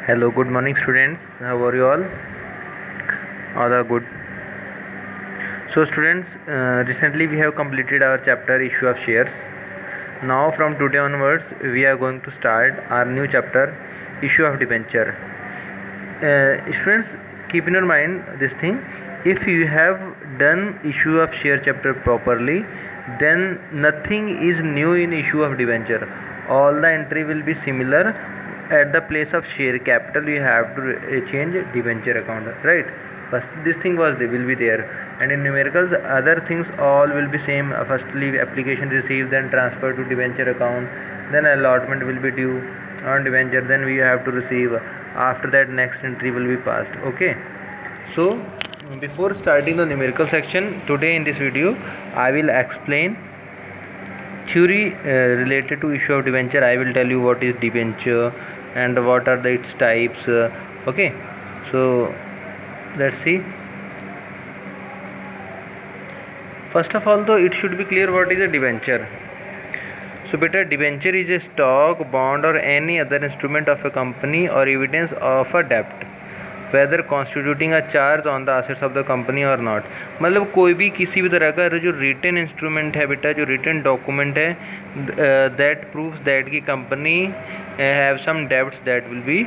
Hello, good morning, students. How are you all? All are good. So, students, recently we have completed our chapter issue of shares. Now, from today onwards, we are going to start our new chapter issue of debenture. Students, keep in your mind this thing. If you have done issue of share chapter properly, then nothing is new in issue of debenture. All the entry will be similar. At the place of share capital, you have to change debenture account, right? First, this thing will be there, and in numericals, other things all will be same. Firstly, application received, then transfer to debenture account, then allotment will be due on debenture, then we have to receive. After that, next entry will be passed. Okay. So, before starting the numerical section, today in this video, I will explain theory related to issue of debenture. I will tell you what is debenture and what are its types. Okay. So, let's see. First of all, though, it should be clear what is a debenture. So, beta, debenture is a stock, bond, or any other instrument of a company or evidence of a debt, whether constituting a charge on the assets of the company or not. मतलब कोई भी किसी भी तरह का जो written instrument है बेटा, जो रिटन डॉक्यूमेंट है, दैट प्रूव्स दैट की company have some debts, that will be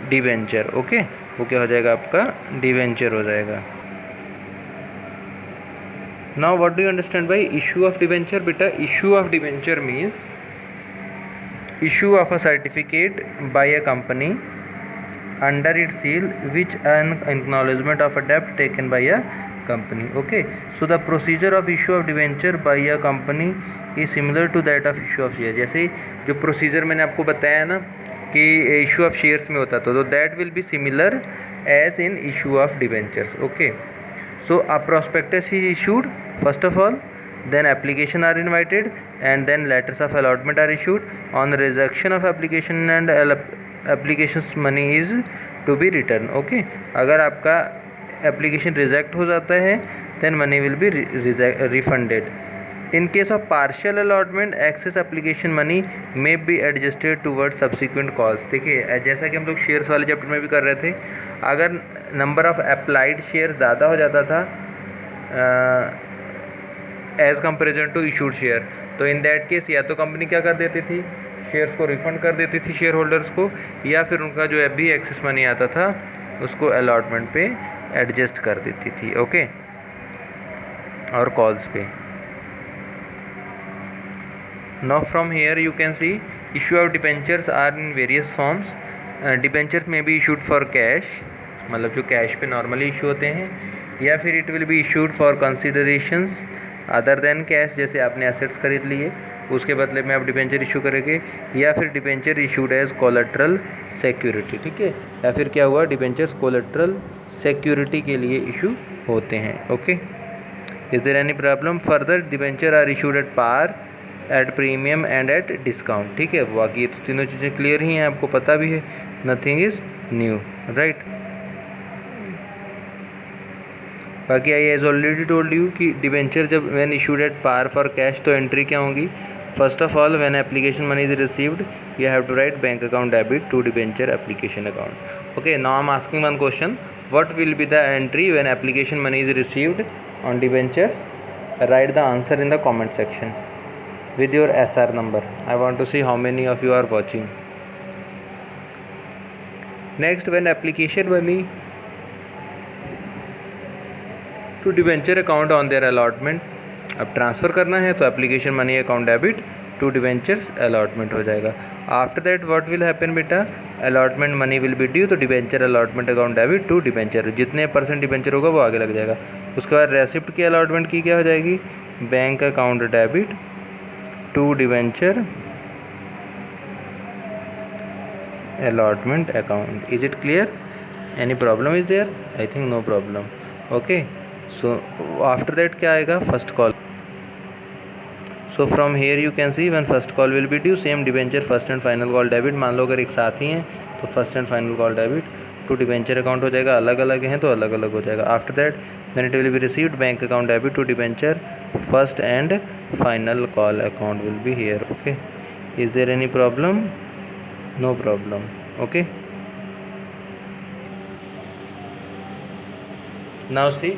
debenture. Okay, वो क्या हो जाएगा आपका? डिवेंचर हो जाएगा. Now, what do you understand by issue of debenture? Beta, issue of debenture means issue of a certificate by a company under its seal, which an acknowledgement of a debt taken by a company. Okay, so the procedure of issue of debenture by a company is similar to that of issue of share. जैसे जो procedure मैंने आपको बताया ना कि issue of shares में होता था, तो that will be similar as in issue of debentures. Okay. So a prospectus is issued first of all, then application are invited, and then letters of allotment are issued. On rejection of application and applications money is to be returned. Okay, अगर आपका application reject हो जाता है then money will be refunded. In case of partial allotment, excess application money may be adjusted towards subsequent calls. देखिए, जैसा कि हम लोग शेयर्स वाले चैप्टर में भी कर रहे थे, अगर नंबर ऑफ अप्लाइड शेयर ज़्यादा हो जाता था as comparison to issued share, तो इन दैट केस या तो कंपनी क्या कर देती थी, शेयर्स को रिफंड कर देती थी शेयर होल्डर्स को, या फिर उनका जो भी एक्सेस मनी आता था उसको अलॉटमेंट पे एडजस्ट कर देती थी. ओके, और कॉल्स पे. Now from here you can see issue of debentures are in various forms. Debentures may be issued for cash, मतलब जो कैश पे नॉर्मली इशू होते हैं, या फिर it will be issued for considerations other than cash, जैसे आपने assets खरीद लिए उसके बदले में आप डिबेंचर इशू करेंगे, या फिर debenture issued as collateral security. ठीक है, या फिर क्या हुआ, डिबेंचर्स कोलेट्रल सिक्योरिटी के लिए इशू होते हैं. Okay, is there any problem? Further debenture are issued at par, at premium and at discount. ठीक है, बाकी ये तो तीनों चीज़ें क्लियर ही हैं, आपको पता भी है, नथिंग इज़ न्यू, राइट. बाकी I as already told you कि डिबेंचर जब when issued at par for cash, तो एंट्री क्या होगी? First of all, when application money is received you have to write bank account debit to debenture application account. Okay, now I am asking one question, what will be the entry when application money is received on debentures? Write the answer in the comment section with your SR number. I want to see how many of you are watching. Next, when application money to debenture account on their allotment, अब transfer करना है तो application money account debit to debentures allotment हो जाएगा. After that what will happen बेटा? Allotment money will be due, तो debenture allotment account debit to debenture, जितने % debenture होगा वो आगे लग जाएगा. उसके बाद रेसिप्ट की अलॉटमेंट की क्या हो जाएगी? Bank account debit to debenture allotment account. Is it clear? Any problem is there? I think no problem. Okay, so after that क्या आएगा? First call. So from here you can see when first call will be due, same debenture first and final call debit. मान लो अगर एक साथ ही हैं तो first and final call debit to debenture account हो जाएगा, अलग अलग हैं तो अलग अलग हो जाएगा. After that when it will be received, bank account debit to debenture first and final call account will be here. Okay, is there any problem? No problem. Okay. Now see,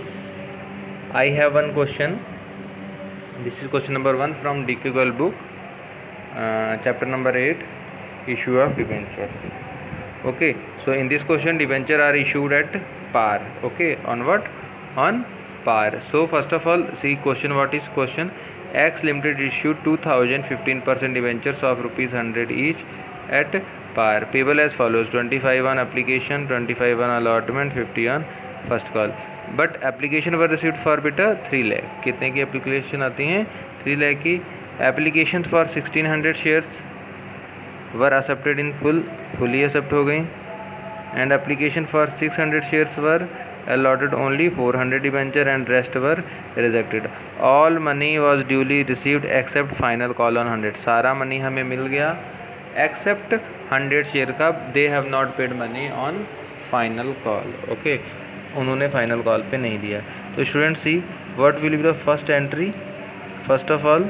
I have one question. This is question number 1 from DQ Girl book, chapter number 8, issue of debentures. Okay, so in this question, debenture are issued at par. Okay, on what? On par. So first of all, see question. What is question? X Limited issued 2000 15% debentures of rupees 100 each at par, payable as follows: 25 on application, 25 on allotment, 50 on first call. But application were received for बेटा 3 लाख. कितने की application आती हैं? 3 लाख की. Application for 1600 shares were accepted in fully accept हो गई. And application for 600 shares were allotted only 400 debenture and rest were rejected. All money was duly received except final call on 100. सारा money हमें मिल गया except 100 share का. they have not paid money on final call. okay, उन्होंने final call pay नहीं दिया. तो student see what will be the first entry. First of all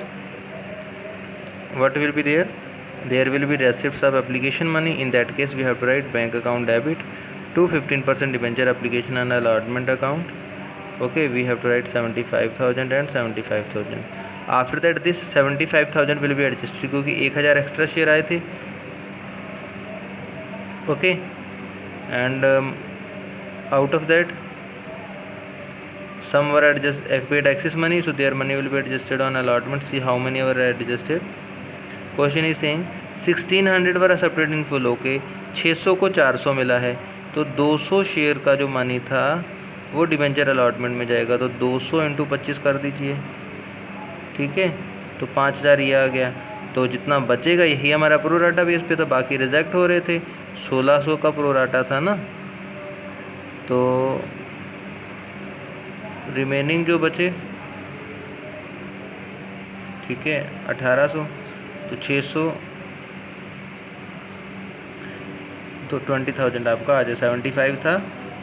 what will be there will be receipts of application money. In that case we have to write bank account debit to 15% debenture application and allotment account. okay, we have to write 75,000 and 75,000. after that this 75,000 will be adjusted क्योंकि 1000 extra share आए थे. okay, and out of that some were paid excess money, so their money will be adjusted on allotment. See how many were adjusted. question is saying 1600 were accepted in full. okay, 600 को 400 मिला है तो 200 share का जो money था वो debenture allotment में जाएगा. तो 200 × 25 कर दीजिए. ठीक है, तो 5000 ये आ गया. तो जितना बचेगा यही हमारा प्रोराटा बेस पे था. बाकी रिजेक्ट हो रहे थे. 1600 का प्रोराटा था ना, तो रिमेनिंग जो बचे, ठीक है, 1800. तो 600 तो 20,000 आपका आ जाए. 75 था,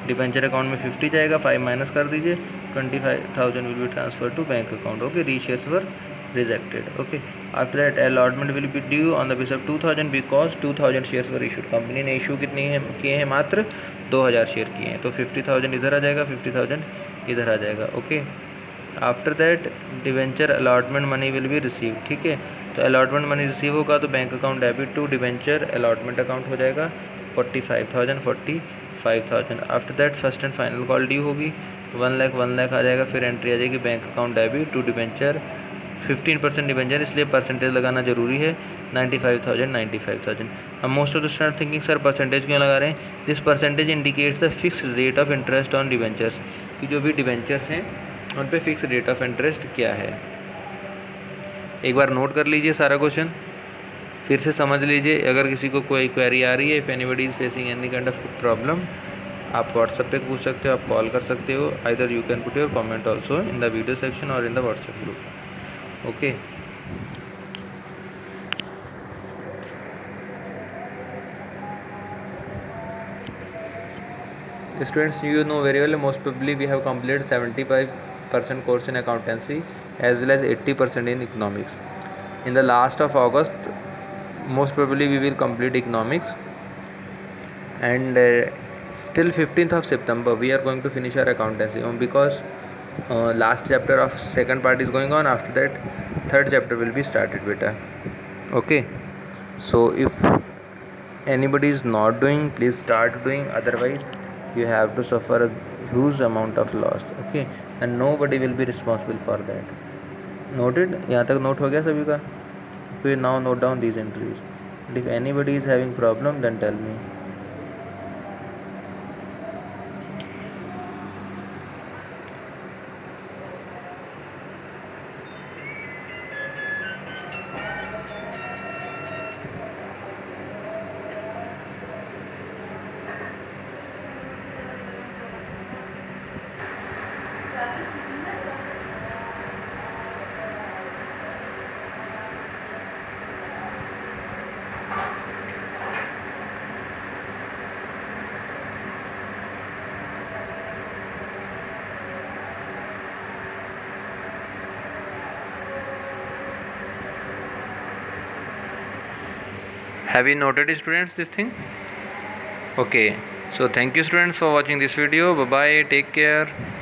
डिबेंचर अकाउंट में 50 जाएगा, 5 माइनस कर दीजिए. 25,000 will be transfer to bank account. Okay, re shares were rejected. Okay, after that allotment will be due on the base of 2000 because 2000 shares were issued. Company ने इशू कितनी है किए हैं? मात्र 2000 शेयर किए हैं. तो 50,000 इधर आ जाएगा, 50,000 इधर आ जाएगा. Okay, after that debenture allotment money will be receive. ठीक है, तो अलॉटमेंट मनी रिसीव होगा तो bank account debit to debenture allotment account हो जाएगा. 45,000. After that first and final call due होगी. 1 लाख आ जाएगा. फिर एंट्री आ जाएगी bank account debit to debenture 15% debenture, इसलिए परसेंटेज लगाना जरूरी है. 95,000. अब most of the student thinking sir percentage क्यों लगा रहे हैं? This percentage indicates the fix rate of interest on debentures. कि जो भी डिबेंचर्स हैं उन पे फिक्स रेट ऑफ इंटरेस्ट क्या है. एक बार नोट कर लीजिए सारा क्वेश्चन, फिर से समझ लीजिए. अगर किसी को कोई क्वेरी आ रही है, if anybody is facing any kind of problem, आप व्हाट्सएप पे पूछ सकते हो, आप कॉल कर सकते हो. Either you can put your comment also in the video section और in the WhatsApp group. Okay, students, you know very well, most probably we have completed 75% course in accountancy as well as 80% in economics. In the last of August, most probably we will complete economics, and till 15th of September we are going to finish our accountancy, because last chapter of second part is going on. After that third chapter will be started beta. Okay, so if anybody is not doing, please start doing, otherwise you have to suffer a huge amount of loss. Okay, and nobody will be responsible for that. Noted? यहाँ तक note हो गया सभी का? We now note down these entries, and if anybody is having problem then tell me. Have you noted, students, this thing? Okay, so thank you students for watching this video. Bye bye, take care.